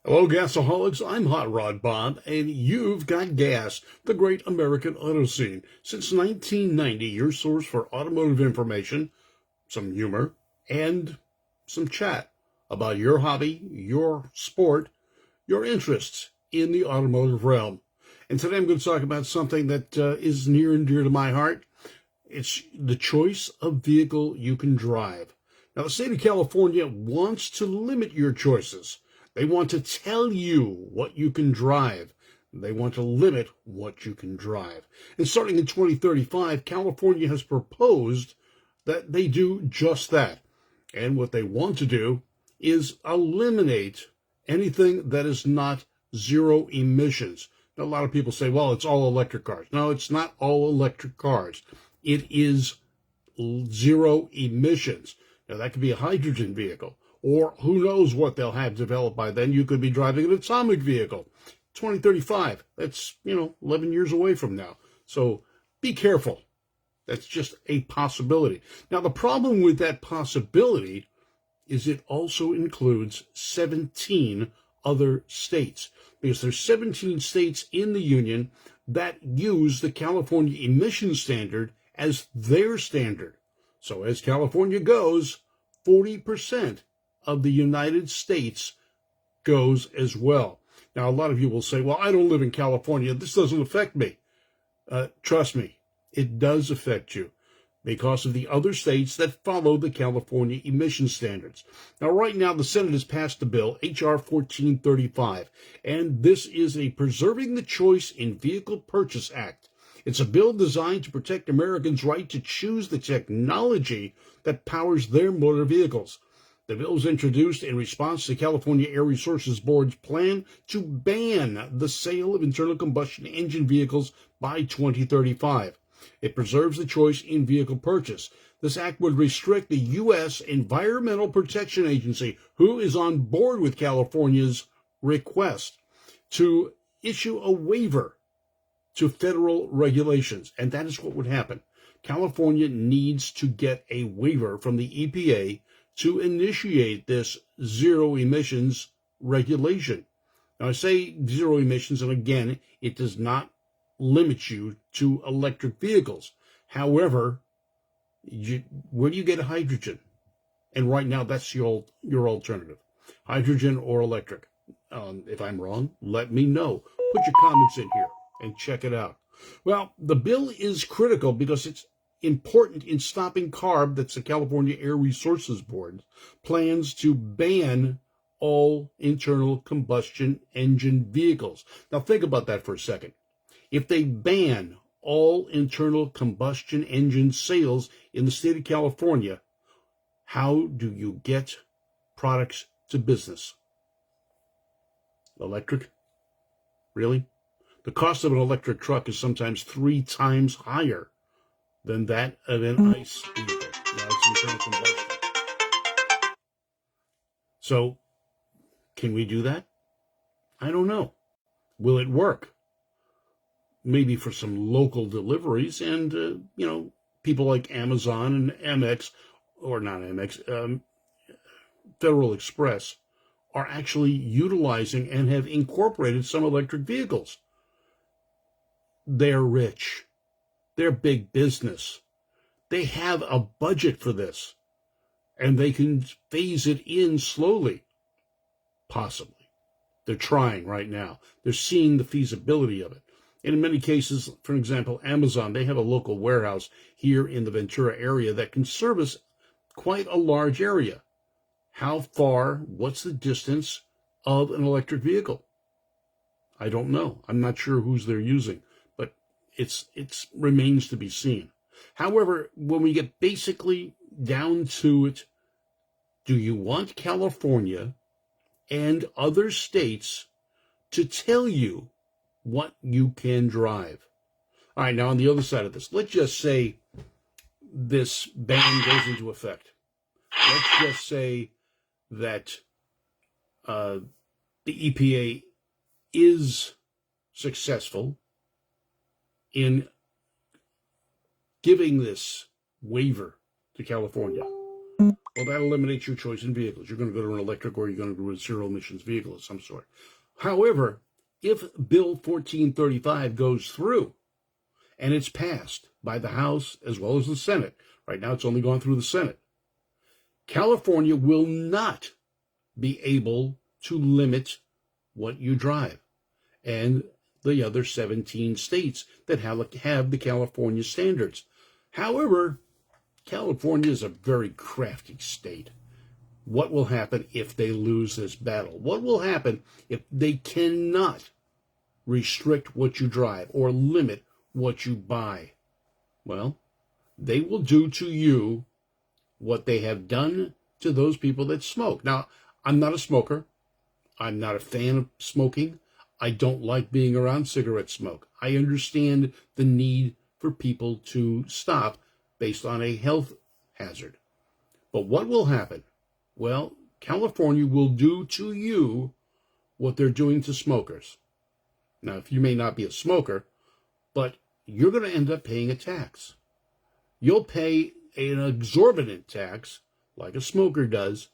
Hello, gasaholics. I'm Hot Rod Bob, and you've got Gas, the Great American Auto Scene. Since 1990, your source for automotive information, some humor, and some chat about your hobby, your sport, your interests in the automotive realm. And today I'm going to talk about something that is near and dear to my heart. It's the choice of vehicle you can drive. Now, the state of California wants to limit your choices. They want to tell you what you can drive. They want to limit what you can drive. And starting in 2035, California has proposed that they do just that. And what they want to do is eliminate anything that is not zero emissions. Now, a lot of people say, well, it's all electric cars. No, it's not all electric cars. It is zero emissions. Now, that could be a hydrogen vehicle, or who knows what they'll have developed by then. You could be driving an atomic vehicle. 2035, that's, 11 years away from now. So be careful. That's just a possibility. Now, the problem with that possibility is it also includes 17 other states, because there's 17 states in the union that use the California emission standard as their standard. So as California goes, 40% of the United States goes as well. Now, a lot of you will say, well, I don't live in California. This doesn't affect me. Trust me, it does affect you because of the other states that follow the California emission standards. Now, right now, the Senate has passed a bill, H.R. 1435, and this is a Preserving the Choice in Vehicle Purchase Act. It's a bill designed to protect Americans' right to choose the technology that powers their motor vehicles. The bill was introduced in response to California Air Resources Board's plan to ban the sale of internal combustion engine vehicles by 2035. It preserves the choice in vehicle purchase. This act would restrict the U.S. Environmental Protection Agency, who is on board with California's request, to issue a waiver to federal regulations. And that is what would happen. California needs to get a waiver from the EPA to initiate this zero emissions regulation. Now, I say zero emissions, and again, it does not limit you to electric vehicles. However, where do you get a hydrogen? And right now, that's your alternative, hydrogen or electric. If I'm wrong, let me know. Put your comments in here and check it out. Well, the bill is critical because it's important in stopping CARB, that's the California Air Resources Board, plans to ban all internal combustion engine vehicles. Now, think about that for a second. If they ban all internal combustion engine sales in the state of California, how do you get products to business? Electric? Really? The cost of an electric truck is sometimes 3 times higher than that of an ICE vehicle. That's internal combustion. So, can we do that? I don't know. Will it work? Maybe for some local deliveries and, people like Amazon and MX, or not MX, Federal Express are actually utilizing and have incorporated some electric vehicles. They're rich. They're big business. They have a budget for this, and they can phase it in slowly, possibly. They're trying right now. They're seeing the feasibility of it. And in many cases, for example, Amazon, they have a local warehouse here in the Ventura area that can service quite a large area. How far, what's the distance of an electric vehicle? I don't know. I'm not sure whose they're using, but it's remains to be seen. However, when we get basically down to it, do you want California and other states to tell you what you can drive? All right, now on the other side of this, let's just say this ban goes into effect. Let's just say that the EPA is successful in giving this waiver to California. Well, that eliminates your choice in vehicles. You're going to go to an electric or you're going to go to a zero emissions vehicle of some sort. However, if Bill 1435 goes through and it's passed by the House as well as the Senate, right now it's only gone through the Senate, California will not be able to limit what you drive. And the other 17 states that have the California standards. However, California is a very crafty state. What will happen if they lose this battle? What will happen if they cannot restrict what you drive or limit what you buy? Well, they will do to you what they have done to those people that smoke. Now, I'm not a smoker. I'm not a fan of smoking. I don't like being around cigarette smoke. I understand the need for people to stop based on a health hazard. But what will happen? Well, California will do to you what they're doing to smokers. Now, if you may not be a smoker, but you're going to end up paying a tax. You'll pay an exorbitant tax, like a smoker does,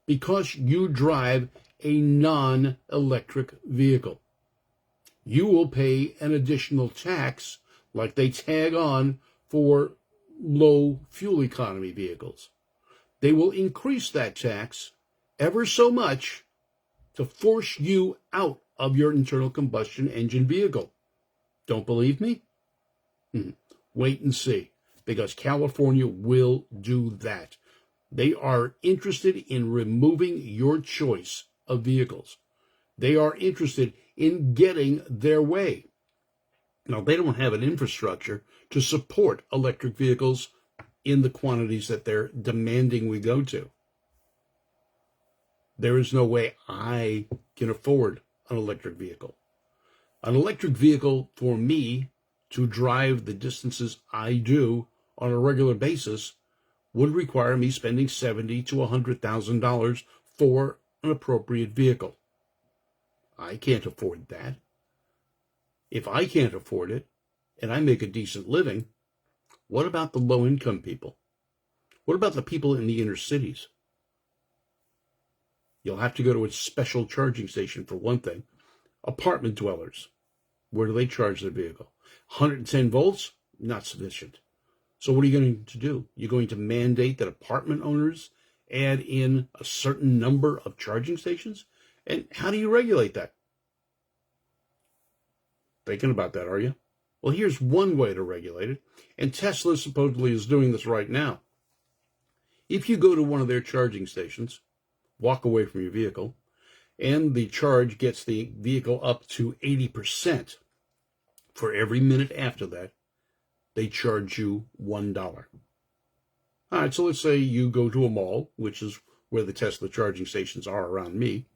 because you drive a non-electric vehicle. You will pay an additional tax like they tag on for low fuel economy vehicles. They will increase that tax ever so much to force you out of your internal combustion engine vehicle. Don't believe me? Wait and see, because California will do that. They are interested in removing your choice of vehicles. They are interested in getting their way. Now, they don't have an infrastructure to support electric vehicles in the quantities that they're demanding we go to. There is no way I can afford an electric vehicle. An electric vehicle for me to drive the distances I do on a regular basis would require me spending $70,000 to $100,000 for an appropriate vehicle. I can't afford that. If I can't afford it, and I make a decent living, what about the low-income people? What about the people in the inner cities? You'll have to go to a special charging station for one thing. Apartment dwellers, where do they charge their vehicle? 110 volts? Not sufficient. So what are you going to do? You're going to mandate that apartment owners add in a certain number of charging stations? And how do you regulate that? Thinking about that, are you? Well, here's one way to regulate it, and Tesla supposedly is doing this right now. If you go to one of their charging stations, walk away from your vehicle, and the charge gets the vehicle up to 80%, for every minute after that, they charge you $1. All right, so let's say you go to a mall, which is where the Tesla charging stations are around me.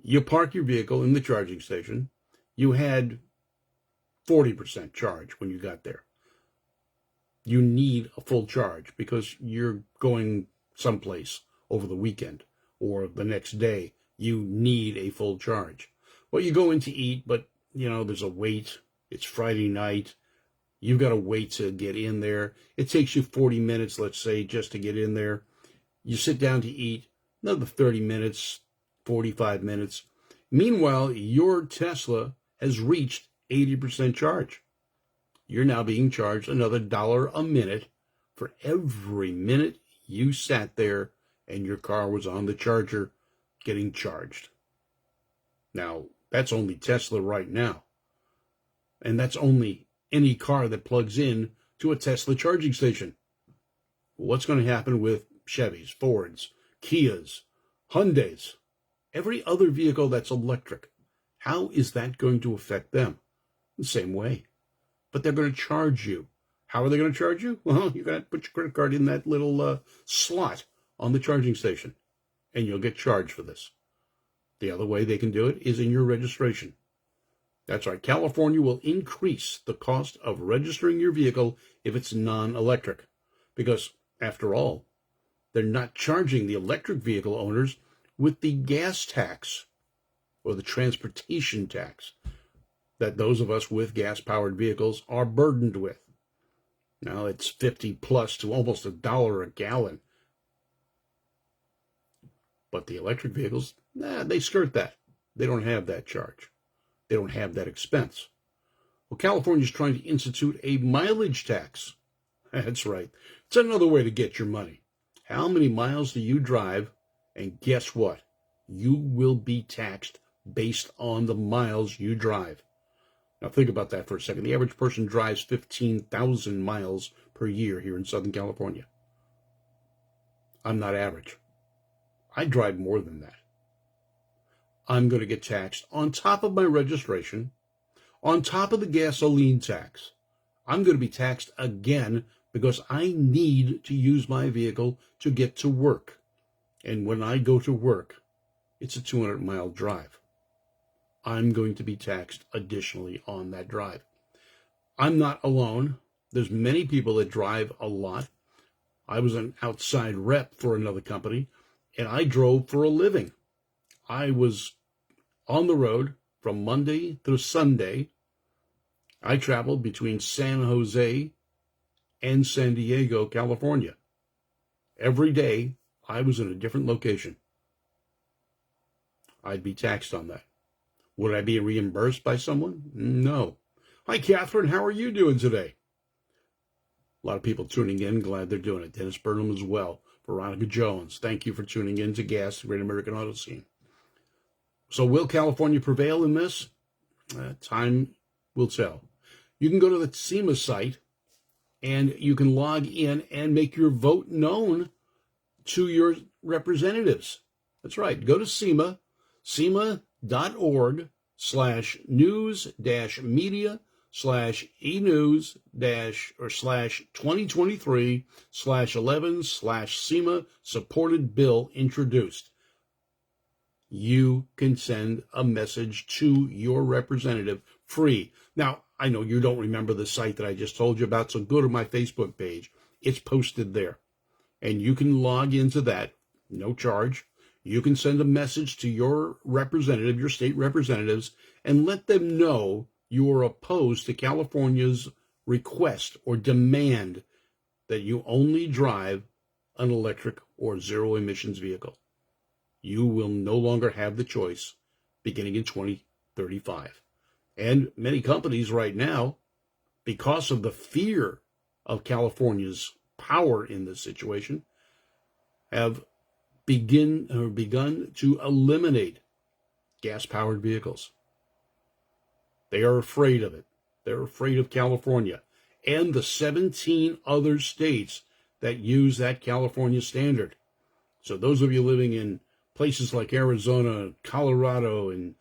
You park your vehicle in the charging station. You had 40% charge when you got there. You need a full charge because you're going someplace over the weekend or the next day. You need a full charge. Well, you go in to eat, but, there's a wait. It's Friday night. You've got to wait to get in there. It takes you 40 minutes, let's say, just to get in there. You sit down to eat, another 30 minutes, 45 minutes. Meanwhile, your Tesla has reached 80% charge. You're now being charged another $1 a minute for every minute you sat there and your car was on the charger getting charged. Now, that's only Tesla right now. And that's only any car that plugs in to a Tesla charging station. What's going to happen with Chevys, Fords, Kias, Hyundais, every other vehicle that's electric? How is that going to affect them? The same way. But they're going to charge you. How are they going to charge you? Well, you're going to put your credit card in that little slot on the charging station, and you'll get charged for this. The other way they can do it is in your registration. That's right. California will increase the cost of registering your vehicle if it's non-electric. Because, after all, they're not charging the electric vehicle owners with the gas tax or the transportation tax that those of us with gas-powered vehicles are burdened with. Now, it's 50 plus to almost $1 a gallon. But the electric vehicles, they skirt that. They don't have that charge. They don't have that expense. Well, California's trying to institute a mileage tax. That's right. It's another way to get your money. How many miles do you drive? And guess what? You will be taxed based on the miles you drive. Now think about that for a second. The average person drives 15,000 miles per year here in Southern California. I'm not average. I drive more than that. I'm going to get taxed on top of my registration, on top of the gasoline tax. I'm going to be taxed again because I need to use my vehicle to get to work. And when I go to work, it's a 200-mile drive. I'm going to be taxed additionally on that drive. I'm not alone. There's many people that drive a lot. I was an outside rep for another company, and I drove for a living. I was on the road from Monday through Sunday. I traveled between San Jose and San Diego, California. Every day, I was in a different location. I'd be taxed on that. Would I be reimbursed by someone? No. Hi, Catherine. How are you doing today? A lot of people tuning in. Glad they're doing it. Dennis Burnham as well. Veronica Jones. Thank you for tuning in to GAAS-Great American Auto Scene. So will California prevail in this? Time will tell. You can go to the SEMA site and you can log in and make your vote known to your representatives. That's right. Go to SEMA, SEMA.org/news-media/2023/11/SEMA supported bill introduced. You can send a message to your representative free. Now, I know you don't remember the site that I just told you about, so go to my Facebook page. It's posted there. And you can log into that, no charge. You can send a message to your representative, your state representatives, and let them know you are opposed to California's request or demand that you only drive an electric or zero emissions vehicle. You will no longer have the choice beginning in 2035. And many companies right now, because of the fear of California's power in this situation, have begun to eliminate gas-powered vehicles. They are afraid of it. They're afraid of California and the 17 other states that use that California standard. So those of you living in places like Arizona, Colorado, and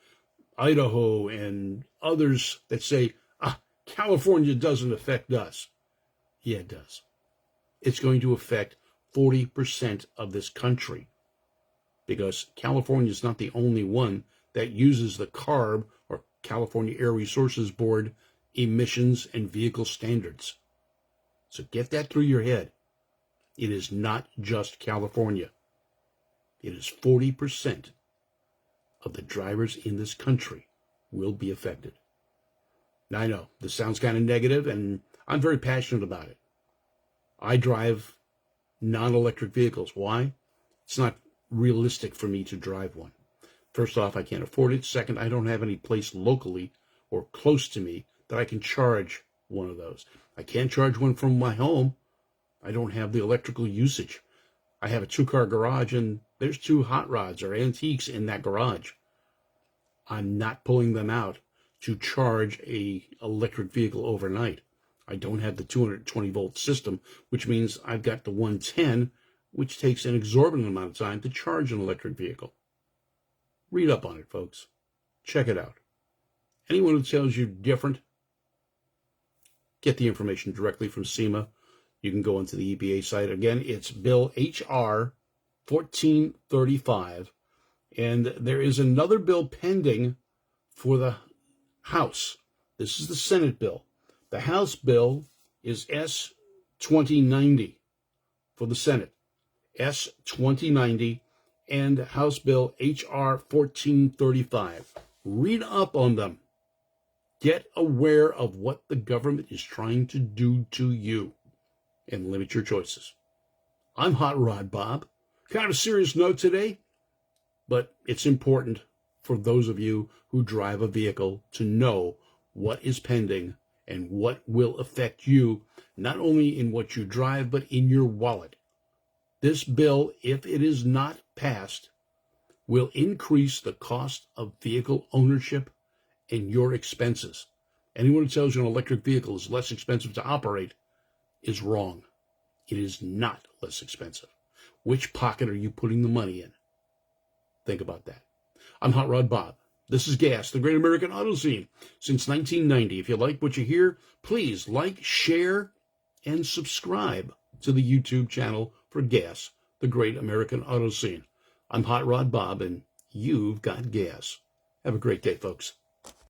Idaho, and others that say, California doesn't affect us. Yeah, it does. It's going to affect 40% of this country because California is not the only one that uses the CARB, or California Air Resources Board, emissions and vehicle standards. So get that through your head. It is not just California. It is 40% of the drivers in this country will be affected. Now, I know this sounds kind of negative, and I'm very passionate about it. I drive non-electric vehicles. Why? It's not realistic for me to drive one. First off, I can't afford it. Second, I don't have any place locally or close to me that I can charge one of those. I can't charge one from my home. I don't have the electrical usage. I have a 2-car garage, and there's 2 hot rods or antiques in that garage. I'm not pulling them out to charge a electric vehicle overnight. I don't have the 220-volt system, which means I've got the 110, which takes an exorbitant amount of time to charge an electric vehicle. Read up on it, folks. Check it out. Anyone who tells you different, get the information directly from SEMA. You can go into the EPA site. Again, it's Bill H.R. 1435. And there is another bill pending for the House. This is the Senate bill. The House bill is S-2090 for the Senate. S-2090 and House Bill H.R. 1435. Read up on them. Get aware of what the government is trying to do to you and limit your choices. I'm Hot Rod Bob. Kind of a serious note today. but it's important for those of you who drive a vehicle to know what is pending and what will affect you, not only in what you drive, but in your wallet. This bill, if it is not passed, will increase the cost of vehicle ownership and your expenses. Anyone who tells you an electric vehicle is less expensive to operate is wrong. It is not less expensive. Which pocket are you putting the money in? Think about that. I'm Hot Rod Bob. This is GAAS, the Great American Auto Scene, since 1990. If you like what you hear, please like, share, and subscribe to the YouTube channel for GAAS, the Great American Auto Scene. I'm Hot Rod Bob, and you've got gas. Have a great day, folks.